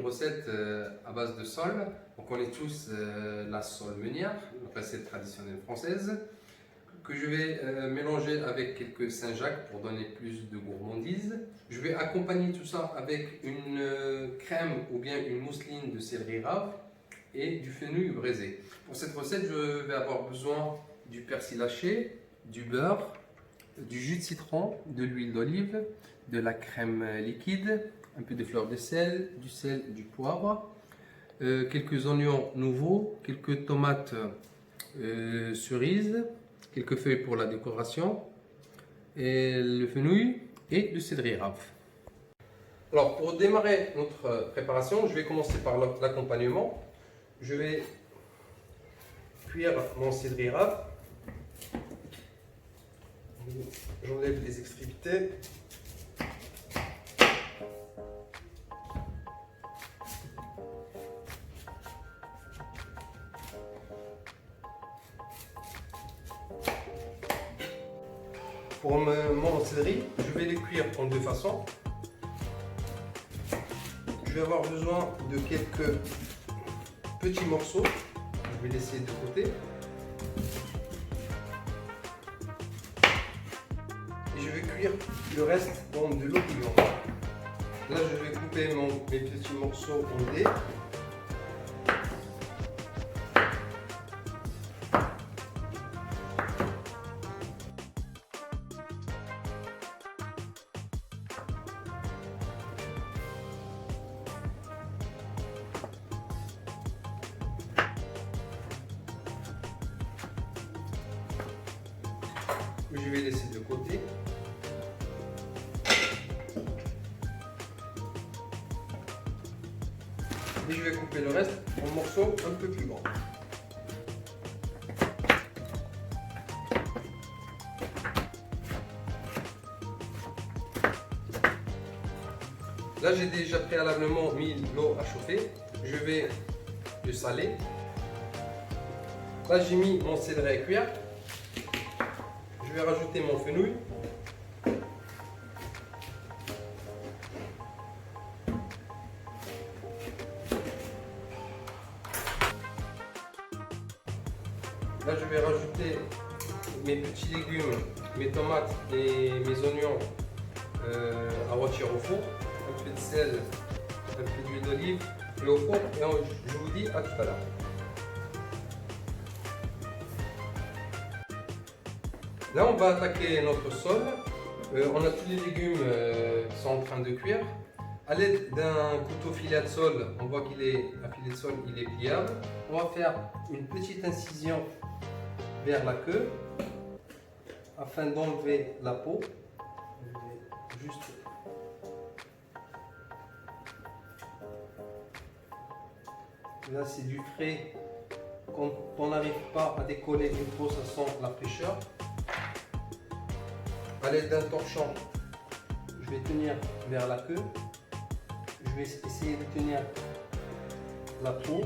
recette à base de sole. On connaît tous la sole meunière, la recette traditionnelle française, que je vais mélanger avec quelques Saint-Jacques pour donner plus de gourmandise. Je vais accompagner tout ça avec une crème ou bien une mousseline de céleri rave et du fenouil braisé. Pour cette recette, je vais avoir besoin du persil haché, du beurre, du jus de citron, de l'huile d'olive, de la crème liquide, un peu de fleur de sel, du sel, du poivre, quelques oignons nouveaux, quelques tomates cerises, quelques feuilles pour la décoration, et le fenouil et le céleri rave. Alors pour démarrer notre préparation, je vais commencer par l'accompagnement. Je vais cuire mon céleri rave. J'enlève les extrémités. Pour mon céleri, je vais les cuire en deux façons. Je vais avoir besoin de quelques petits morceaux. Je vais laisser de côté. Et je vais cuire le reste dans de l'eau bouillante. Là, je vais couper mes petits morceaux en dés. Je vais laisser de côté. Et je vais couper le reste en morceaux un peu plus grands. Là, j'ai déjà préalablement mis l'eau à chauffer. Je vais le saler. Là, j'ai mis mon céleri à cuire. Je vais rajouter mon fenouil. Là, je vais rajouter mes petits légumes, mes tomates et mes oignons à rôtir au four. Un peu de sel, un peu d'huile d'olive et au four. Et je vous dis à tout à l'heure. Là, on va attaquer notre sole. On a tous les légumes qui sont en train de cuire. À l'aide d'un couteau filet de sole, on voit qu'il est un filet de sole, il est pliable. On va faire une petite incision vers la queue afin d'enlever la peau. Juste là, c'est du frais. Quand on n'arrive pas à décoller une peau, ça sent la fraîcheur. À l'aide d'un torchon, je vais tenir vers la queue. Je vais essayer de tenir la peau.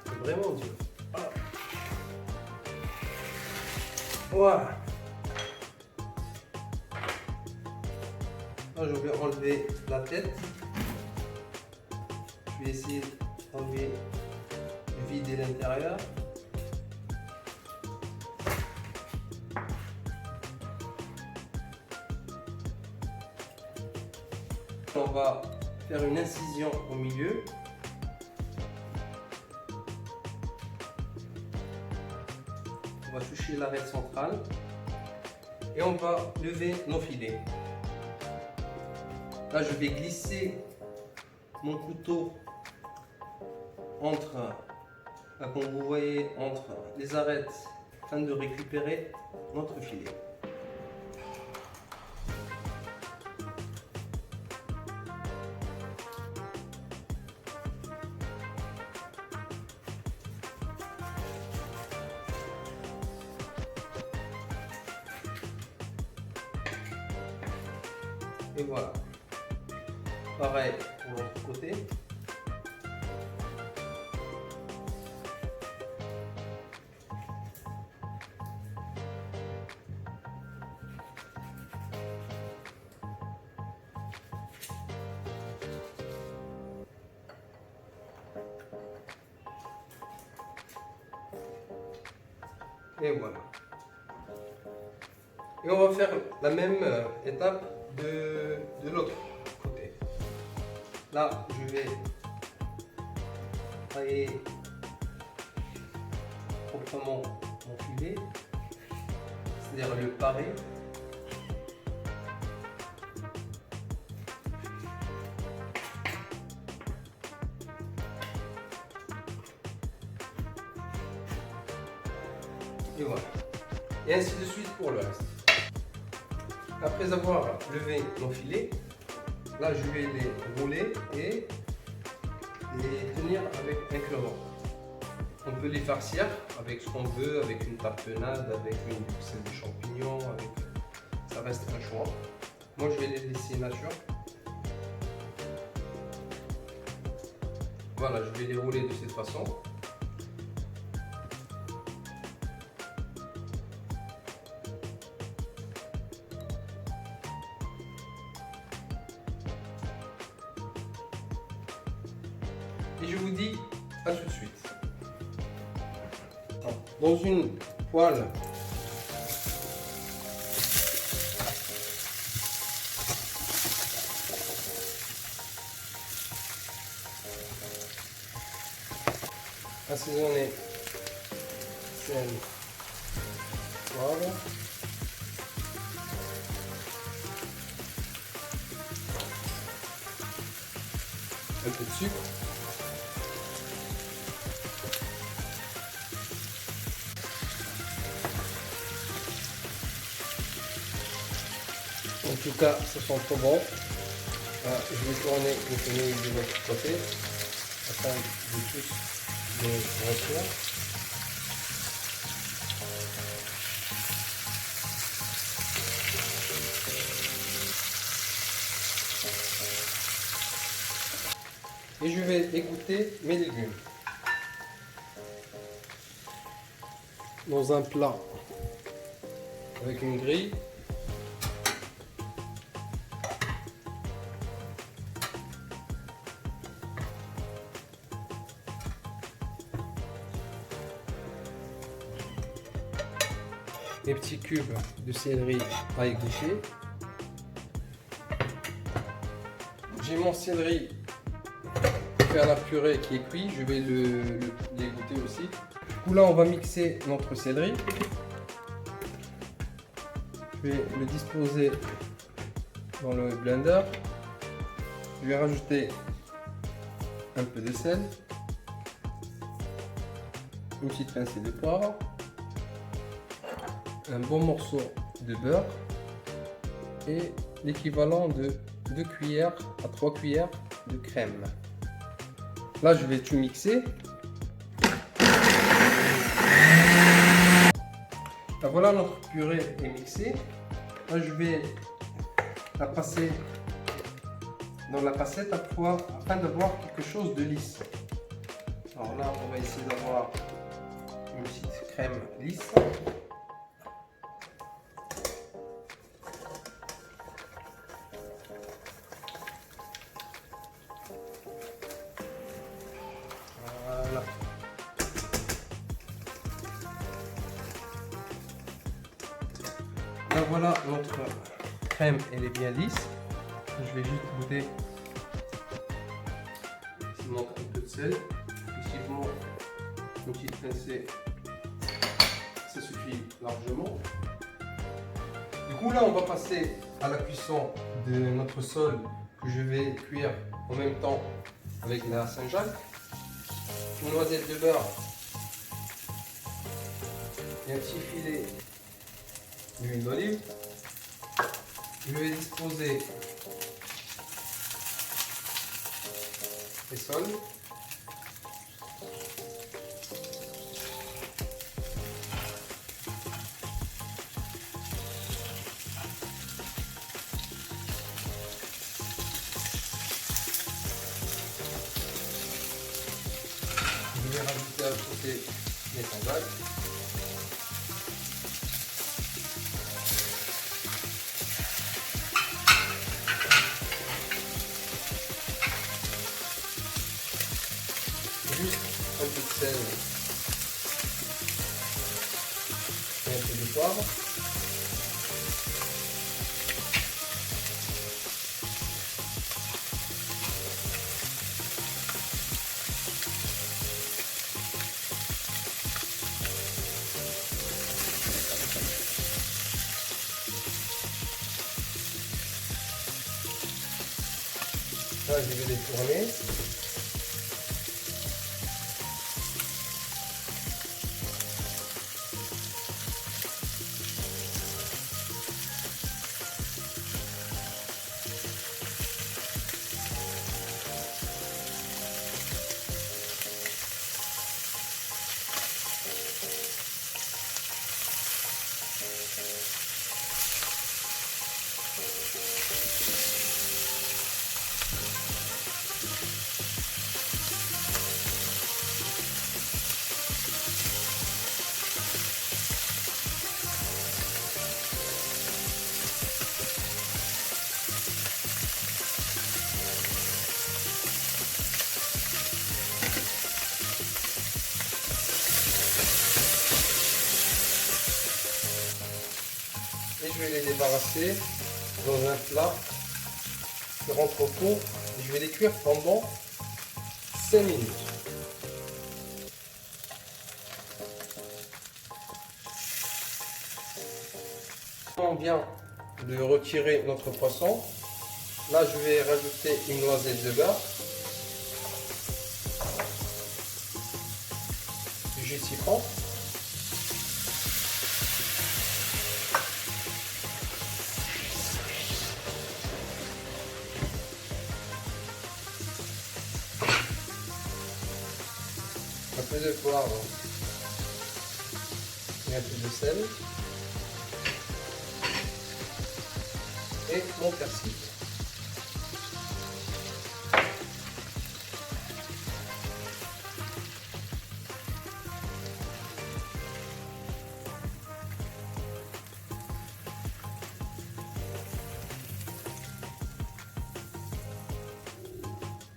C'est vraiment dur. Voilà. Là, je vais enlever la tête. Je vais essayer d'enlever le vide et l'intérieur. On va faire une incision au milieu. On va toucher l'arête centrale et on va lever nos filets. Là, je vais glisser mon couteau entre, là, comme vous voyez, entre les arêtes afin de récupérer notre filet. Et voilà. Pareil pour l'autre côté. Et voilà. Et on va faire la même étape de l'autre côté. Là, je vais tailler proprement mon filet, c'est-à-dire le parer. Et voilà. Et ainsi de suite pour le reste. Après avoir levé nos filets, là je vais les rouler et les tenir avec un cure-dent. On peut les farcir avec ce qu'on veut, avec une tapenade, avec une buxelle de champignons, avec... ça reste un choix. Moi je vais les laisser nature. Voilà, je vais les rouler de cette façon. Et je vous dis à tout de suite. Dans une poêle, assaisonner sel, poivre, un peu de sucre. En tout cas, ce sont trop bons. Je vais tourner le fenouil de l'autre côté afin de tous les retours. Et je vais égoutter mes légumes dans un plat avec une grille. Les petits cubes de céleri à égoutter. J'ai mon céleri fait à la purée qui est cuit, je vais l'égoutter aussi. Du coup là on va mixer notre céleri. Je vais le disposer dans le blender. Je vais rajouter un peu de sel, une petite pincée de poivre, un bon morceau de beurre et l'équivalent de 2 cuillères à 3 cuillères de crème. Là je vais tout mixer. Là, voilà, notre purée est mixée. Là je vais la passer dans la passette afin d'avoir quelque chose de lisse. Alors là on va essayer d'avoir une petite crème lisse. Voilà. Là voilà, notre crème elle est bien lisse. Je vais juste goûter. Il manque un peu de sel. Effectivement, une petite pincée, ça suffit largement. Du coup là on va passer à la cuisson de notre sole que je vais cuire en même temps avec la Saint-Jacques. Une noisette de beurre et un petit filet d'huile d'olive. Je vais disposer les sols. vais rajouter à côté mes Saint-Jacques. Juste un peu de sel et un peu de poivre. Là, je vais les tourner. Et je vais les débarrasser dans un plat qui rentre au four et je vais les cuire pendant 5 minutes. On vient de retirer notre poisson. Là, je vais rajouter une noisette de beurre, du jus de citron, un peu de poivre et un peu de sel et mon persil.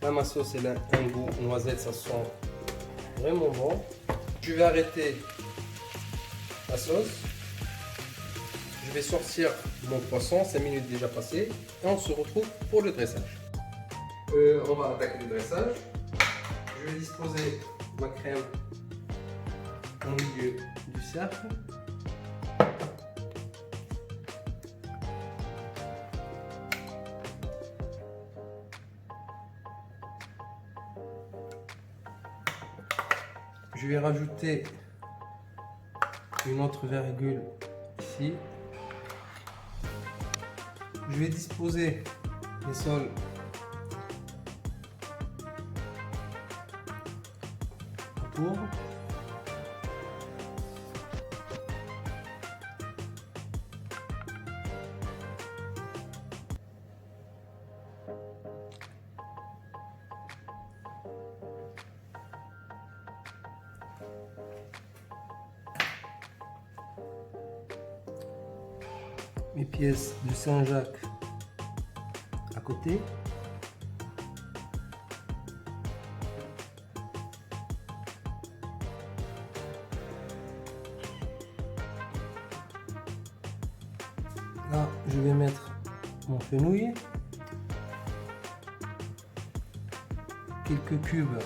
Là, ma sauce, elle a un goût noisette, ça sent vraiment bon. Je vais arrêter la sauce. Je vais sortir mon poisson, 5 minutes déjà passées. Et on se retrouve pour le dressage. On va attaquer le dressage. Je vais disposer ma crème au milieu du cercle. Je vais rajouter une autre virgule ici. Je vais disposer les sols autour. Mes pièces de Saint-Jacques à côté. Là, je vais mettre mon fenouil, quelques cubes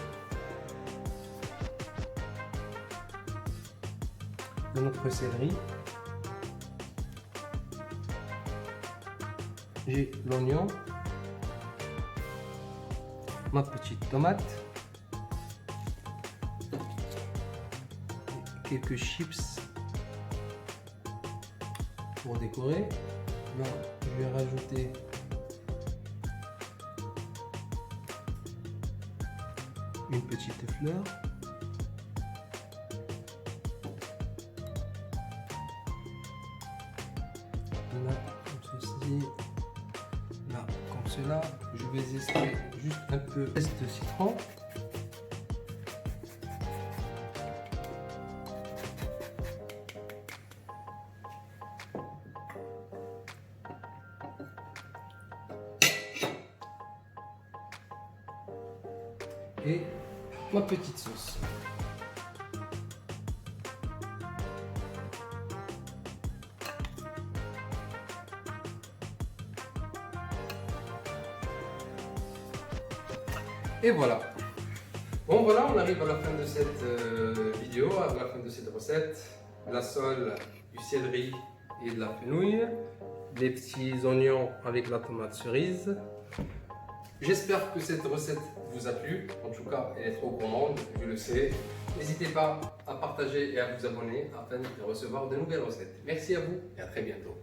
de notre céleri. J'ai l'oignon, ma petite tomate, quelques chips pour décorer. Là, je vais rajouter une petite fleur. Là, comme ceci. Là, comme cela, je vais zester juste un peu de citron. et ma petite sauce. Et voilà. Bon voilà, on arrive à la fin de cette vidéo, à la fin de cette recette. La sole, du céleri et de la fenouil, des petits oignons avec la tomate cerise. J'espère que cette recette vous a plu. En tout cas, elle est trop gourmande, je le sais. N'hésitez pas à partager et à vous abonner afin de recevoir de nouvelles recettes. Merci à vous et à très bientôt.